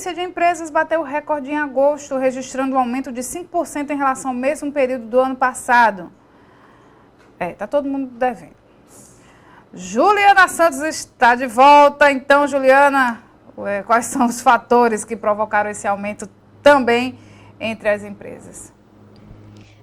falência de empresas bateu recorde em agosto, registrando um aumento de 5% em relação ao mesmo período do ano passado. Tá todo mundo devendo. Juliana Santos está de volta. Então, Juliana, quais são os fatores que provocaram esse aumento também entre as empresas?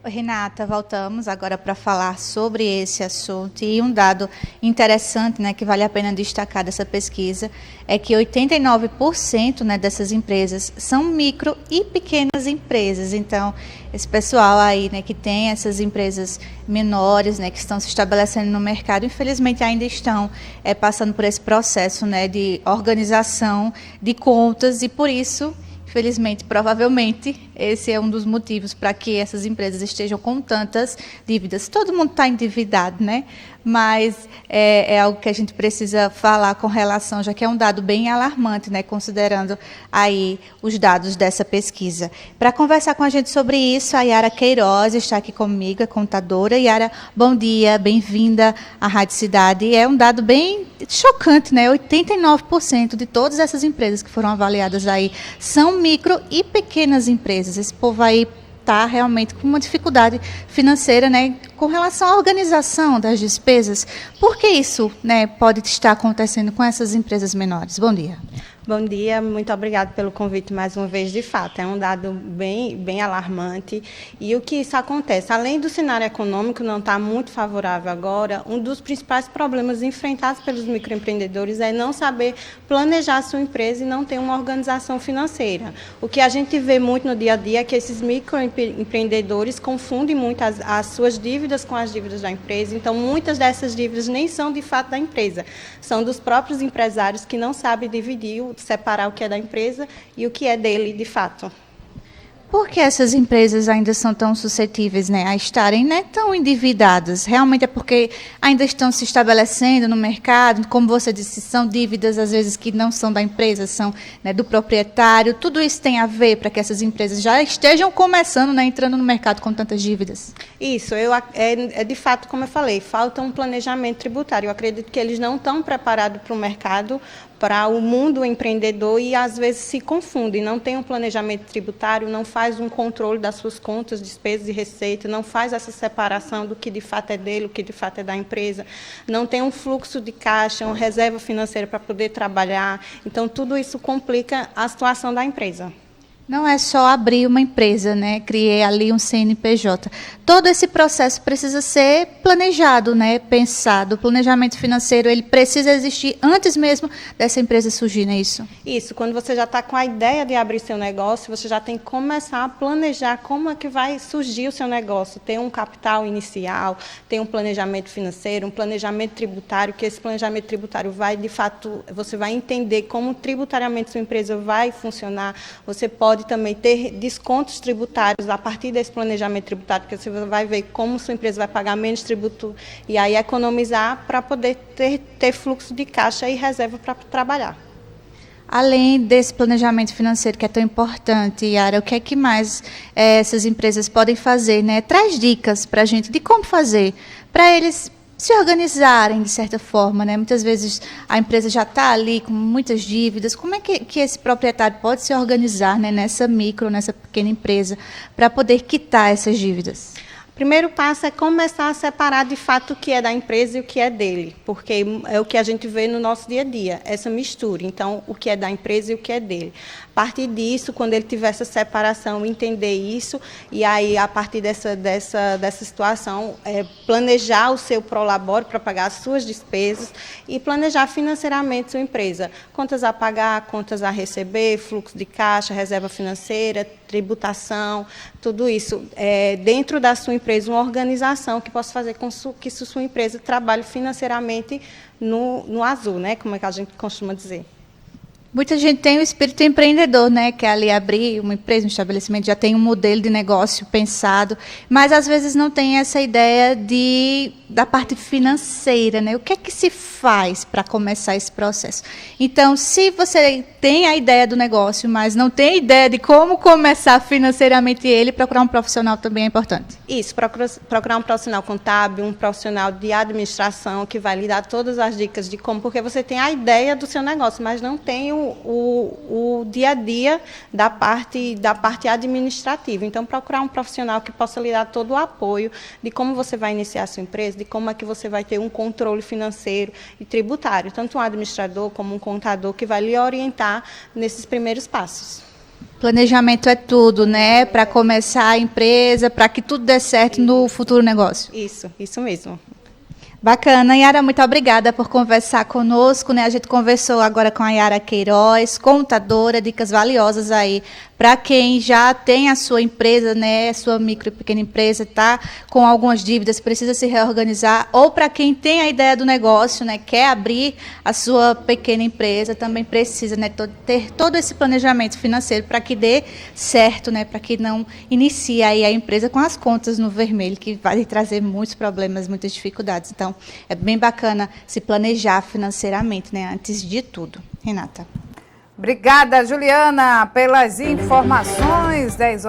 Oi, Renata, voltamos agora para falar sobre esse assunto. E um dado interessante, né, que vale a pena destacar dessa pesquisa é que 89%, né, dessas empresas são micro e pequenas empresas. Então, esse pessoal aí, né, que tem essas empresas menores, né, que estão se estabelecendo no mercado, infelizmente ainda estão passando por esse processo, né, de organização de contas e por isso, infelizmente, provavelmente, esse é um dos motivos para que essas empresas estejam com tantas dívidas. Todo mundo está endividado, né? Mas é algo que a gente precisa falar com relação, já que é um dado bem alarmante, né? Considerando aí os dados dessa pesquisa. Para conversar com a gente sobre isso, a Yara Queiroz está aqui comigo, é contadora. Yara, bom dia, bem-vinda à Rádio Cidade. É um dado bem chocante, né? 89% de todas essas empresas que foram avaliadas aí são micro e pequenas empresas. Esse povo aí está realmente com uma dificuldade financeira, né, com relação à organização das despesas. Por que isso, né, pode estar acontecendo com essas empresas menores? Bom dia. Bom dia, muito obrigada pelo convite mais uma vez. De fato, é um dado bem alarmante. E o que isso acontece? Além do cenário econômico não estar muito favorável agora, um dos principais problemas enfrentados pelos microempreendedores é não saber planejar a sua empresa e não ter uma organização financeira. O que a gente vê muito no dia a dia é que esses microempreendedores confundem muito as suas dívidas com as dívidas da empresa. Então, muitas dessas dívidas nem são de fato da empresa, são dos próprios empresários que não sabem dividir, separar o que é da empresa e o que é dele, de fato. Por que essas empresas ainda são tão suscetíveis, né, a estarem, né, tão endividadas? Realmente é porque ainda estão se estabelecendo no mercado, como você disse, são dívidas, às vezes, que não são da empresa, são, né, do proprietário. Tudo isso tem a ver para que essas empresas já estejam começando, né, entrando no mercado com tantas dívidas? Isso, de fato, como eu falei, falta um planejamento tributário. Eu acredito que eles não estão preparados para o mercado, para o mundo empreendedor e, às vezes, se confundem. Não tem um planejamento tributário, não faz um controle das suas contas, despesas e receita, não faz essa separação do que de fato é dele, o que de fato é da empresa, não tem um fluxo de caixa, uma reserva financeira para poder trabalhar. Então, tudo isso complica a situação da empresa. Não é só abrir uma empresa, né? Criei ali um CNPJ. Todo esse processo precisa ser planejado, né? Pensado. O planejamento financeiro, ele precisa existir antes mesmo dessa empresa surgir, não é isso? Isso. Quando você já está com a ideia de abrir seu negócio, você já tem que começar a planejar como é que vai surgir o seu negócio. Ter um capital inicial, ter um planejamento financeiro, um planejamento tributário, que esse planejamento tributário vai, de fato, você vai entender como tributariamente sua empresa vai funcionar. Você pode também ter descontos tributários a partir desse planejamento tributário, porque você vai ver como sua empresa vai pagar menos tributo e aí economizar para poder ter fluxo de caixa e reserva para trabalhar. Além desse planejamento financeiro que é tão importante, Yara, o que é que mais essas empresas podem fazer, né? Traz dicas para a gente de como fazer, para eles se organizarem de certa forma, né? Muitas vezes a empresa já está ali com muitas dívidas. Como é que esse proprietário pode se organizar, né, nessa pequena empresa, para poder quitar essas dívidas? O primeiro passo é começar a separar de fato o que é da empresa e o que é dele, porque é o que a gente vê no nosso dia a dia, essa mistura. Então, o que é da empresa e o que é dele. A partir disso, quando ele tiver essa separação, entender isso, e aí, a partir dessa situação, planejar o seu prolabore para pagar as suas despesas e planejar financeiramente sua empresa. Contas a pagar, contas a receber, fluxo de caixa, reserva financeira, tributação, tudo isso. Dentro da sua empresa, uma organização que possa fazer com que sua empresa trabalhe financeiramente no azul, né? Como é que a gente costuma dizer. Muita gente tem o espírito empreendedor, né? Quer ali abrir uma empresa, um estabelecimento, já tem um modelo de negócio pensado, mas às vezes não tem essa ideia de da parte financeira, né? O que é que se faz para começar esse processo? Então, se você tem a ideia do negócio, mas não tem ideia de como começar financeiramente ele, procurar um profissional também é importante. Isso, procurar um profissional contábil, um profissional de administração que vai lhe dar todas as dicas de como, porque você tem a ideia do seu negócio, mas não tem o dia a dia da parte administrativa. Então, procurar um profissional que possa lhe dar todo o apoio de como você vai iniciar a sua empresa, de como é que você vai ter um controle financeiro e tributário, tanto um administrador como um contador que vai lhe orientar nesses primeiros passos. Planejamento é tudo, né? Para começar a empresa, para que tudo dê certo no futuro negócio. Isso mesmo. Bacana. Yara, muito obrigada por conversar conosco, né? A gente conversou agora com a Yara Queiroz, contadora, dicas valiosas aí para quem já tem a sua empresa, né? Sua micro e pequena empresa, tá com algumas dívidas, precisa se reorganizar, ou para quem tem a ideia do negócio, né? Quer abrir a sua pequena empresa, também precisa, né? Ter todo esse planejamento financeiro para que dê certo, né? Para que não inicie aí a empresa com as contas no vermelho, que vai trazer muitos problemas, muitas dificuldades. Então, é bem bacana se planejar financeiramente, né, antes de tudo. Renata. Obrigada, Juliana, pelas informações. 10 horas.